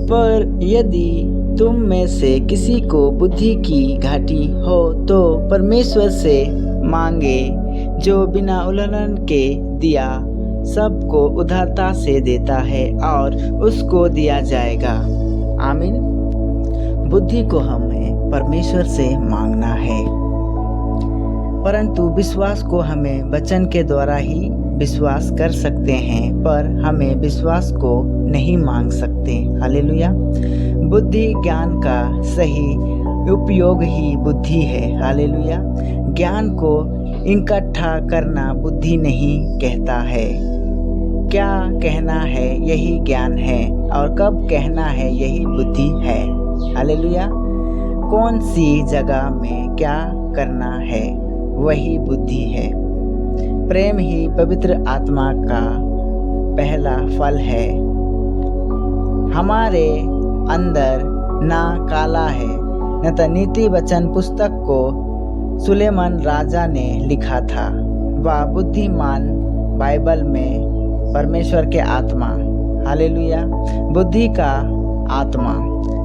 पर यदि तुम में से किसी को बुद्धि की घाटी हो तो परमेश्वर से मांगे, जो बिना उल्लंघन के दिया सबको उदारता से देता है और उसको दिया जाएगा। आमीन। बुद्धि को हमें परमेश्वर से मांगना है, परंतु विश्वास को हमें वचन के द्वारा ही विश्वास कर सकते हैं, पर हमें विश्वास को नहीं मांग सकते। हालेलुया। बुद्धि ज्ञान का सही उपयोग ही बुद्धि है। हालेलुया। ज्ञान को इकट्ठा करना बुद्धि नहीं कहता है। क्या कहना है यही ज्ञान है, और कब कहना है यही बुद्धि है। हालेलुया। कौन सी जगह में क्या करना है वही बुद्धि है। प्रेम ही पवित्र आत्मा का पहला फल है। हमारे अंदर ना काला है न तो नीति वचन पुस्तक को सुलेमान राजा ने लिखा था। वह बुद्धिमान बाइबल में परमेश्वर के आत्मा, हालेलुया, बुद्धि का आत्मा,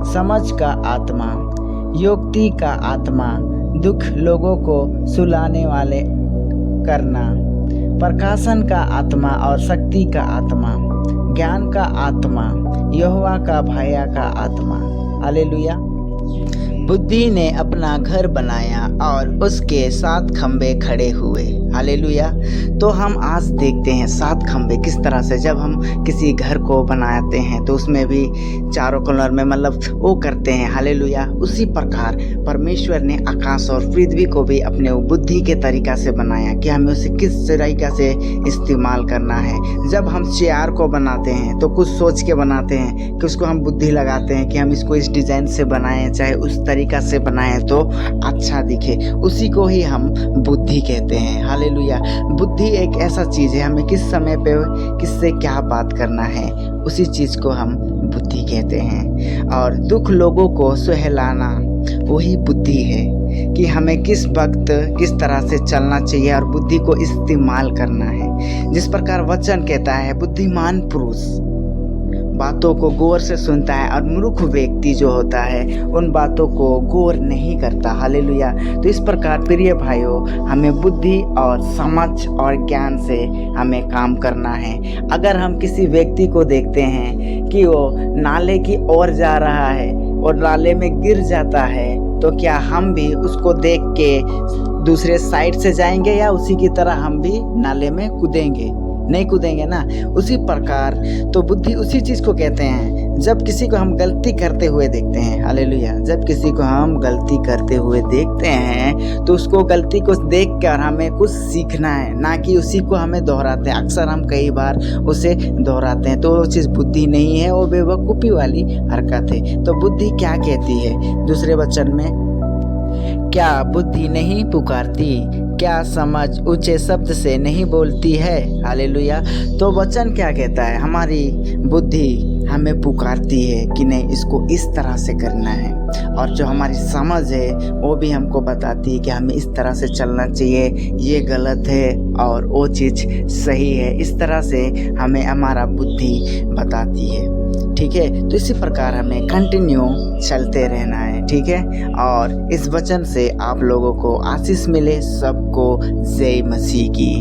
समझ का आत्मा, युक्ति का आत्मा, दुख लोगों को सुलाने वाले करना, प्रकाशन का आत्मा और शक्ति का आत्मा, ज्ञान का आत्मा, यहोवा का भय का आत्मा। हालेलुया। बुद्धि ने अपना घर बनाया और उसके 7 खंबे खड़े हुए। हालेलुया। तो हम आज देखते हैं 7 खंबे किस तरह से, जब हम किसी घर को बनाते हैं तो उसमें भी चारों कॉर्नर में मतलब वो करते हैं। हालेलुया। उसी प्रकार परमेश्वर ने आकाश और पृथ्वी को भी अपने बुद्धि के तरीका से बनाया कि हमें उसे किस तरीका से इस्तेमाल करना है। जब हम चेयर को बनाते हैं तो कुछ सोच के बनाते हैं कि उसको हम बुद्धि लगाते हैं कि हम इसको इस डिज़ाइन से बनाएं, चाहे उस तरीका से बनाएं तो अच्छा दिखे। उसी को ही हम बुद्धि कहते हैं। हालेलुया। बुद्धि एक ऐसा चीज़ है, हमें किस समय पे किससे क्या बात करना है उसी चीज़ को हम बुद्धि कहते हैं। और दुख लोगों को सहलाना वही बुद्धि है कि हमें किस वक्त किस तरह से चलना चाहिए और बुद्धि को इस्तेमाल करना है। जिस प्रकार वचन कहता है, बुद्धिमान पुरुष बातों को गौर से सुनता है और मूर्ख व्यक्ति जो होता है उन बातों को गौर नहीं करता। हालेलुया। तो इस प्रकार प्रिय भाइयों, हमें बुद्धि और समझ और ज्ञान से हमें काम करना है। अगर हम किसी व्यक्ति को देखते हैं कि वो नाले की ओर जा रहा है और नाले में गिर जाता है, तो क्या हम भी उसको देख के दूसरे साइड से जाएंगे या उसी की तरह हम भी नाले में कूदेंगे? नहीं कूदेंगे ना। उसी प्रकार तो बुद्धि उसी चीज़ को कहते हैं। जब किसी को हम गलती करते हुए देखते हैं, हालेलुया, जब किसी को हम गलती करते हुए देखते हैं तो उसको गलती को देख कर हमें कुछ सीखना है, ना कि उसी को हमें दोहराते हैं। अक्सर हम कई बार उसे दोहराते हैं, तो वो चीज़ बुद्धि नहीं है, वो बेवकूफ़ी वाली हरकत है। तो बुद्धि क्या कहती है दूसरे वचन में? क्या बुद्धि नहीं पुकारती? क्या समझ ऊंचे शब्द से नहीं बोलती है? हालेलुया। तो वचन क्या कहता है? हमारी बुद्धि हमें पुकारती है कि नहीं, इसको इस तरह से करना है, और जो हमारी समझ है वो भी हमको बताती है कि हमें इस तरह से चलना चाहिए, ये गलत है और वो चीज़ सही है। इस तरह से हमें हमारा बुद्धि बताती है। ठीक है। तो इसी प्रकार हमें कंटिन्यू चलते रहना है। ठीक है। और इस वचन से आप लोगों को आशीष मिले। सबको जय मसीह की।